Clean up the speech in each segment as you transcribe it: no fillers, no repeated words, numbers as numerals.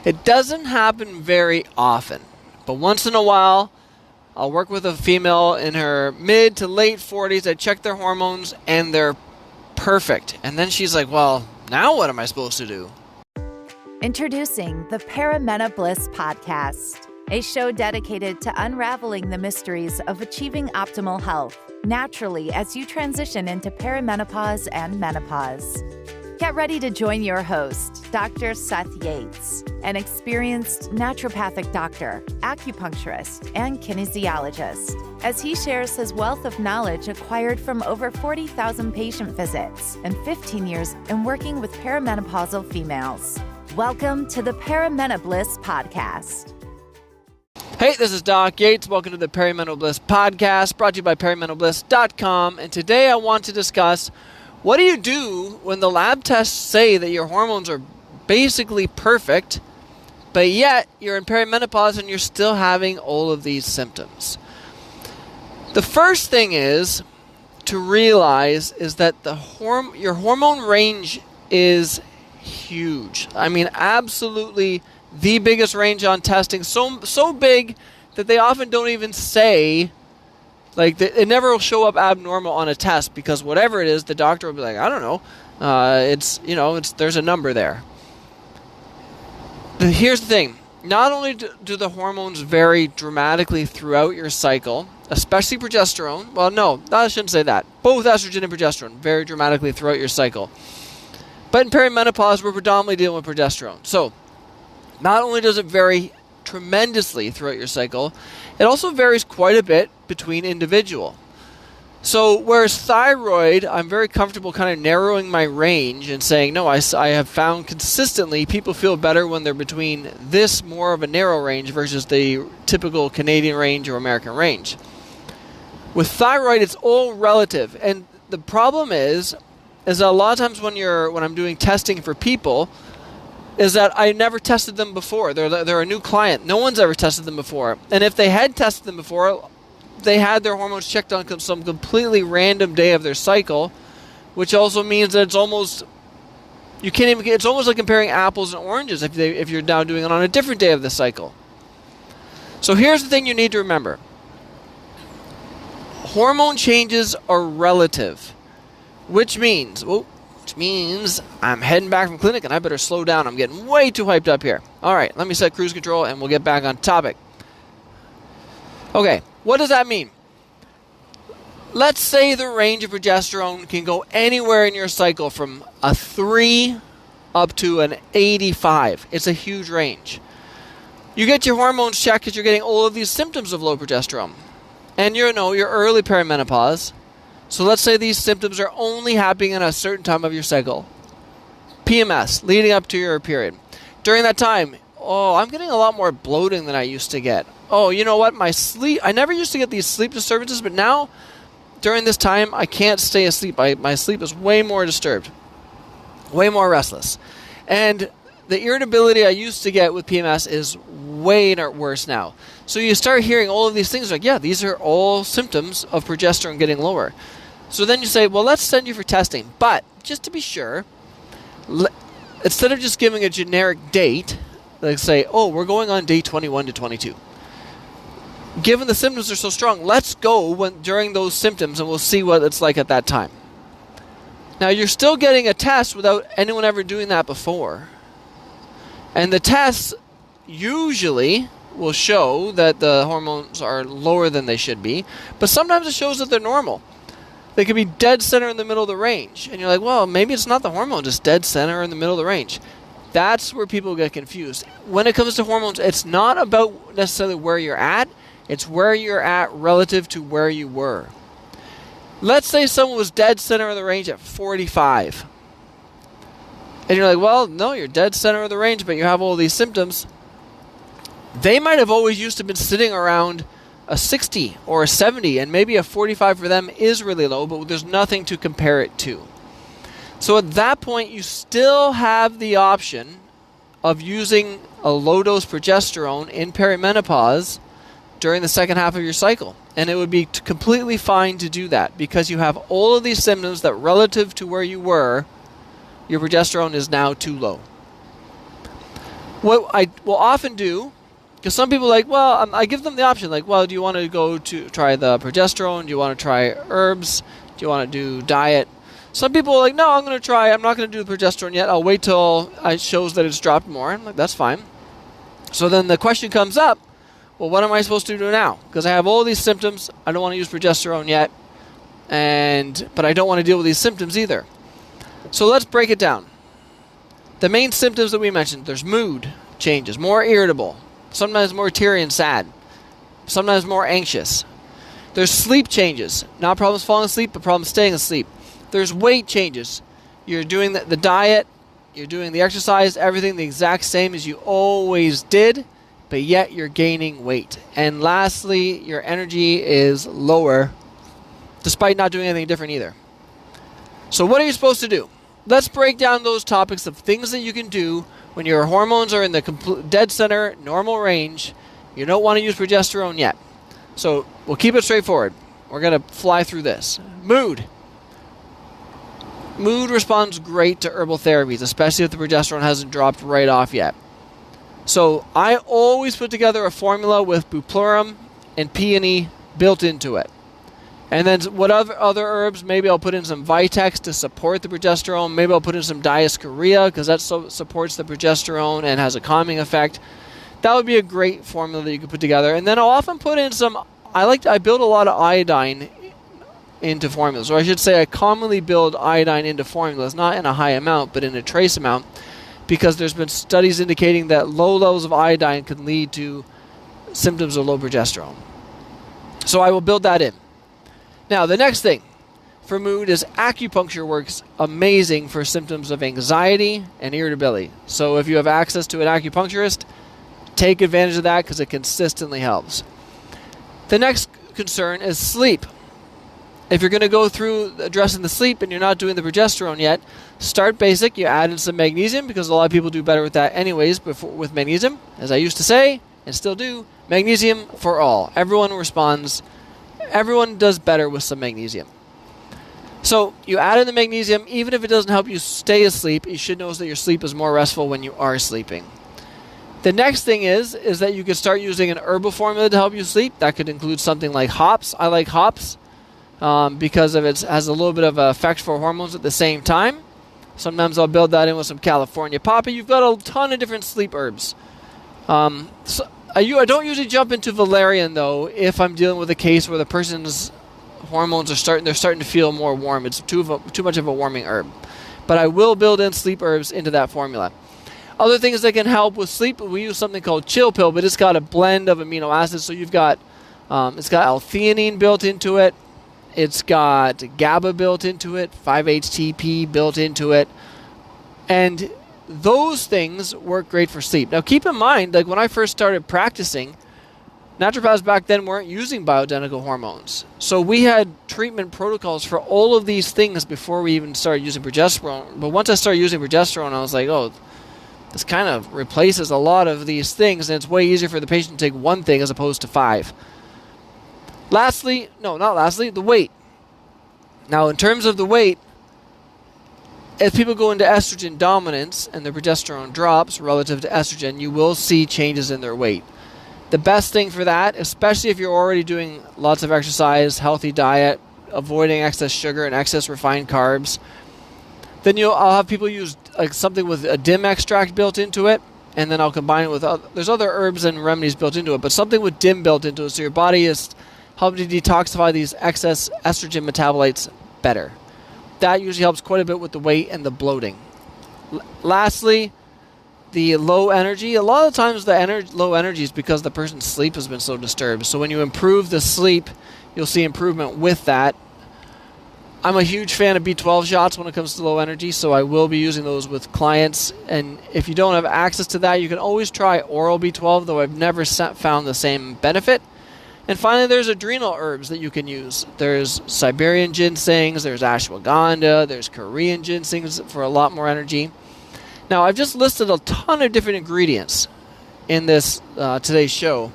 It doesn't happen very often, but once in a while, I'll work with a female in her mid to late 40s. I check their hormones, and they're perfect. And then she's like, well, now what am I supposed to do? Introducing the Paramena Bliss Podcast, a show dedicated to unraveling the mysteries of achieving optimal health naturally as you transition into perimenopause and menopause. Get ready to join your host, Dr. Seth Yates, an experienced naturopathic doctor, acupuncturist, and kinesiologist, as he shares his wealth of knowledge acquired from over 40,000 patient visits and 15 years in working with perimenopausal females. Welcome to the Paramena Bliss Podcast. Hey, this is Doc Yates. Welcome to the Paramena Bliss Podcast, brought to you by perimentalbliss.com. And today I want to discuss, what do you do when the lab tests say that your hormones are basically perfect, but yet you're in perimenopause and you're still having all of these symptoms? The first thing is to realize is that your hormone range is huge. I mean, absolutely the biggest range on testing. So big that they often don't even say, like, it never will show up abnormal on a test, because whatever it is, the doctor will be like, I don't know. There's a number there. Here's the thing. Not only do the hormones vary dramatically throughout your cycle, especially progesterone. Well, no, I shouldn't say that. Both estrogen and progesterone vary dramatically throughout your cycle. But in perimenopause, we're predominantly dealing with progesterone. So, not only does it vary tremendously throughout your cycle, it also varies quite a bit between individual. So, whereas thyroid, I'm very comfortable kind of narrowing my range and saying, no, I have found consistently people feel better when they're between this more of a narrow range versus the typical Canadian range or American range. With thyroid, it's all relative. And the problem is that a lot of times when I'm doing testing for people, is that I never tested them before. They're a new client. No one's ever tested them before. And if they had tested them before, they had their hormones checked on some completely random day of their cycle, which also means that it's almost like comparing apples and oranges if you're now doing it on a different day of the cycle. So here's the thing you need to remember. Hormone changes are relative. Which means I'm heading back from clinic and I better slow down. I'm getting way too hyped up here. All right, let me set cruise control and we'll get back on topic. Okay, what does that mean? Let's say the range of progesterone can go anywhere in your cycle from a 3 up to an 85. It's a huge range. You get your hormones checked because you're getting all of these symptoms of low progesterone. And you're early perimenopause. So let's say these symptoms are only happening in a certain time of your cycle. PMS, leading up to your period. During that time, I'm getting a lot more bloating than I used to get. Oh, you know what? My sleep, I never used to get these sleep disturbances, but now, during this time, I can't stay asleep. My sleep is way more disturbed, way more restless. And the irritability I used to get with PMS is way worse now. So you start hearing all of these things like, yeah, these are all symptoms of progesterone getting lower. So then you say, well, let's send you for testing. But just to be sure, instead of just giving a generic date, like say, we're going on day 21 to 22. Given the symptoms are so strong, let's go during those symptoms and we'll see what it's like at that time. Now, you're still getting a test without anyone ever doing that before. And the tests usually will show that the hormones are lower than they should be, but sometimes it shows that they're normal. They could be dead center in the middle of the range. And you're like, well, maybe it's not the hormones, it's dead center in the middle of the range. That's where people get confused. When it comes to hormones, it's not about necessarily where you're at, it's where you're at relative to where you were. Let's say someone was dead center of the range at 45. And you're like, well, no, you're dead center of the range, but you have all these symptoms. They might have always used to been sitting around a 60 or a 70, and maybe a 45 for them is really low, but there's nothing to compare it to. So at that point, you still have the option of using a low-dose progesterone in perimenopause during the second half of your cycle. And it would be completely fine to do that because you have all of these symptoms that relative to where you were, your progesterone is now too low. What I will often do, because some people are like, well, I give them the option, like, well, do you want to go to try the progesterone? Do you want to try herbs? Do you want to do diet? Some people are like, no, I'm not going to do the progesterone yet. I'll wait till it shows that it's dropped more. I'm like, that's fine. So then the question comes up, well, what am I supposed to do now? Because I have all these symptoms. I don't want to use progesterone yet, but I don't want to deal with these symptoms either. So let's break it down. The main symptoms that we mentioned, there's mood changes, more irritable, sometimes more teary and sad, sometimes more anxious. There's sleep changes, not problems falling asleep, but problems staying asleep. There's weight changes. You're doing the diet, you're doing the exercise, everything the exact same as you always did, but yet you're gaining weight. And lastly, your energy is lower, despite not doing anything different either. So what are you supposed to do? Let's break down those topics of things that you can do when your hormones are in the dead center, normal range. You don't want to use progesterone yet. So we'll keep it straightforward. We're going to fly through this. Mood. Mood responds great to herbal therapies, especially if the progesterone hasn't dropped right off yet. So I always put together a formula with bupleurum and peony built into it. And then what other herbs? Maybe I'll put in some Vitex to support the progesterone. Maybe I'll put in some Diascorea because that supports the progesterone and has a calming effect. That would be a great formula that you could put together. And then I'll often put in some. I build a lot of iodine into formulas, or I should say, I commonly build iodine into formulas, not in a high amount, but in a trace amount, because there's been studies indicating that low levels of iodine can lead to symptoms of low progesterone. So I will build that in. Now, the next thing for mood is acupuncture works amazing for symptoms of anxiety and irritability. So if you have access to an acupuncturist, take advantage of that because it consistently helps. The next concern is sleep. If you're going to go through addressing the sleep and you're not doing the progesterone yet, start basic. You add in some magnesium because a lot of people do better with that anyways with magnesium. As I used to say, and still do, magnesium for all. Everyone does better with some magnesium. So you add in the magnesium, even if it doesn't help you stay asleep, you should know that your sleep is more restful when you are sleeping. The next thing is that you could start using an herbal formula to help you sleep. That could include something like hops. I like hops because of it has a little bit of an effect for hormones at the same time. Sometimes I'll build that in with some California poppy. You've got a ton of different sleep herbs. I don't usually jump into valerian, though, if I'm dealing with a case where the person's hormones are starting to feel more warm. It's too much of a warming herb. But I will build in sleep herbs into that formula. Other things that can help with sleep, we use something called Chill Pill, but it's got a blend of amino acids. So you've got, it's got L-theanine built into it. It's got GABA built into it, 5-HTP built into it. And those things work great for sleep. Now keep in mind, like when I first started practicing, naturopaths back then weren't using bioidentical hormones. So we had treatment protocols for all of these things before we even started using progesterone. But once I started using progesterone, I was like, oh, this kind of replaces a lot of these things, and it's way easier for the patient to take one thing as opposed to 5. The weight. Now in terms of the weight, as people go into estrogen dominance and their progesterone drops relative to estrogen, you will see changes in their weight. The best thing for that, especially if you're already doing lots of exercise, healthy diet, avoiding excess sugar and excess refined carbs, then I'll have people use like something with a dim extract built into it, and then I'll combine it with there's other herbs and remedies built into it, but something with dim built into it, so your body is helping to detoxify these excess estrogen metabolites better. That usually helps quite a bit with the weight and the bloating. Lastly, the low energy. A lot of times the low energy is because the person's sleep has been so disturbed. So when you improve the sleep, you'll see improvement with that. I'm a huge fan of B12 shots when it comes to low energy, so I will be using those with clients. And if you don't have access to that, you can always try oral B12, though I've never found the same benefit. And finally, there's adrenal herbs that you can use. There's Siberian ginsengs, there's ashwagandha, there's Korean ginsengs for a lot more energy. Now, I've just listed a ton of different ingredients in this today's show.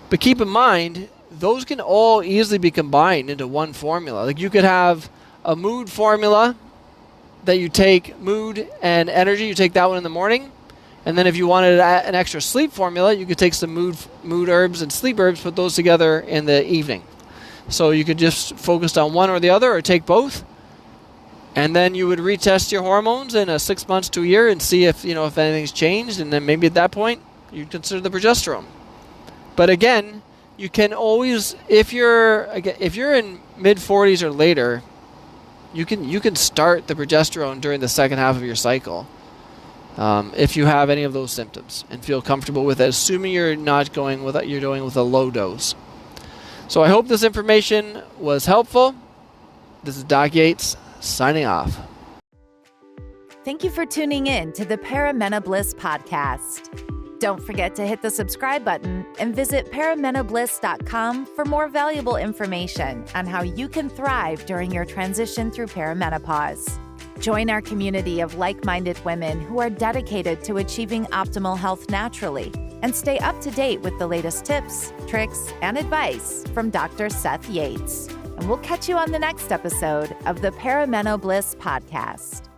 But keep in mind, those can all easily be combined into one formula. Like you could have a mood formula that you take mood and energy. You take that one in the morning, And then if you wanted an extra sleep formula, you could take some mood herbs and sleep herbs, put those together in the evening. So you could just focus on one or the other, or take both. And then you would retest your hormones in 6 months to a year and see if anything's changed. And then maybe at that point, you'd consider the progesterone. But again, you can always, if you're in mid-40s or later, you can start the progesterone during the second half of your cycle. If you have any of those symptoms and feel comfortable with it, assuming you're not going with you're doing with a low dose. So I hope this information was helpful. This is Doc Yates signing off. Thank you for tuning in to the Paramena Bliss podcast. Don't forget to hit the subscribe button and visit paramenobliss.com for more valuable information on how you can thrive during your transition through perimenopause. Join our community of like-minded women who are dedicated to achieving optimal health naturally, and stay up to date with the latest tips, tricks, and advice from Dr. Seth Yates. And we'll catch you on the next episode of the Paramena Bliss podcast.